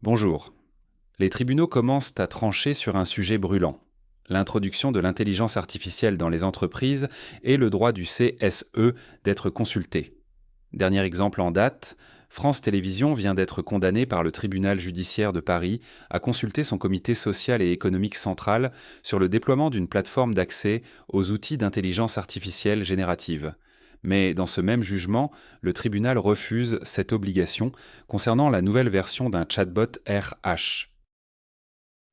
Bonjour. Les tribunaux commencent à trancher sur un sujet brûlant, l'introduction de l'intelligence artificielle dans les entreprises et le droit du CSE d'être consulté. Dernier exemple en date, France Télévisions vient d'être condamnée par le tribunal judiciaire de Paris à consulter son comité social et économique central sur le déploiement d'une plateforme d'accès aux outils d'intelligence artificielle générative. Mais dans ce même jugement, le tribunal refuse cette obligation concernant la nouvelle version d'un chatbot RH.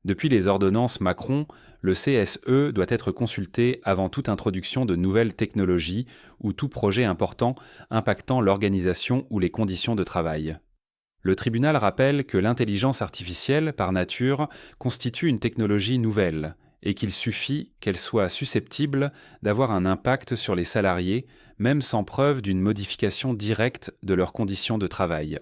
Depuis les ordonnances Macron, le CSE doit être consulté avant toute introduction de nouvelles technologies ou tout projet important impactant l'organisation ou les conditions de travail. Le tribunal rappelle que l'intelligence artificielle, par nature, constitue une technologie nouvelle et qu'il suffit qu'elle soit susceptible d'avoir un impact sur les salariés, même sans preuve d'une modification directe de leurs conditions de travail.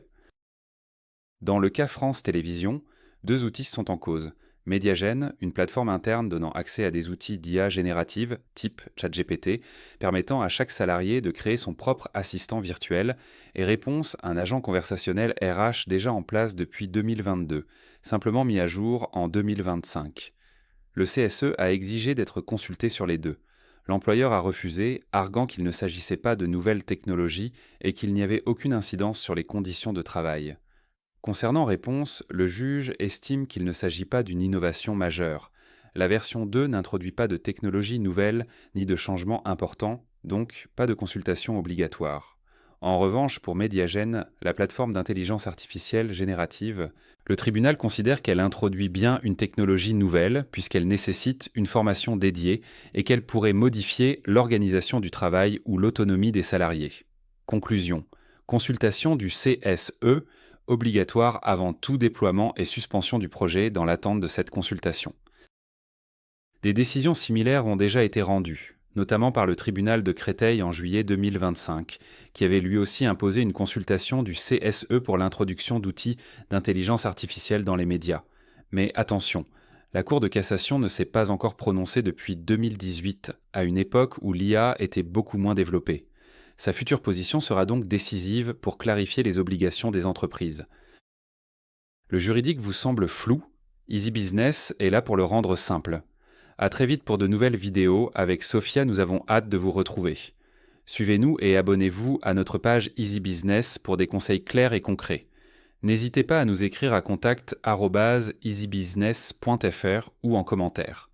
Dans le cas France Télévisions, deux outils sont en cause. Mediagen, une plateforme interne donnant accès à des outils d'IA générative, type ChatGPT, permettant à chaque salarié de créer son propre assistant virtuel, et Réponse, un agent conversationnel RH déjà en place depuis 2022, simplement mis à jour en 2025. Le CSE a exigé d'être consulté sur les deux. L'employeur a refusé, arguant qu'il ne s'agissait pas de nouvelles technologies et qu'il n'y avait aucune incidence sur les conditions de travail. Concernant Réponse, le juge estime qu'il ne s'agit pas d'une innovation majeure. La version 2 n'introduit pas de technologie nouvelle ni de changements importants, donc pas de consultation obligatoire. En revanche, pour Mediagen, la plateforme d'intelligence artificielle générative, le tribunal considère qu'elle introduit bien une technologie nouvelle puisqu'elle nécessite une formation dédiée et qu'elle pourrait modifier l'organisation du travail ou l'autonomie des salariés. Conclusion. Consultation du CSE, obligatoire avant tout déploiement et suspension du projet dans l'attente de cette consultation. Des décisions similaires ont déjà été rendues, notamment par le tribunal de Créteil en juillet 2025, qui avait lui aussi imposé une consultation du CSE pour l'introduction d'outils d'intelligence artificielle dans les médias. Mais attention, la Cour de cassation ne s'est pas encore prononcée depuis 2018, à une époque où l'IA était beaucoup moins développée. Sa future position sera donc décisive pour clarifier les obligations des entreprises. Le juridique vous semble flou? Easy Business est là pour le rendre simple. À très vite pour de nouvelles vidéos. Avec Sophia, nous avons hâte de vous retrouver. Suivez-nous et abonnez-vous à notre page Easy Business pour des conseils clairs et concrets. N'hésitez pas à nous écrire à contact@easybusiness.fr ou en commentaire.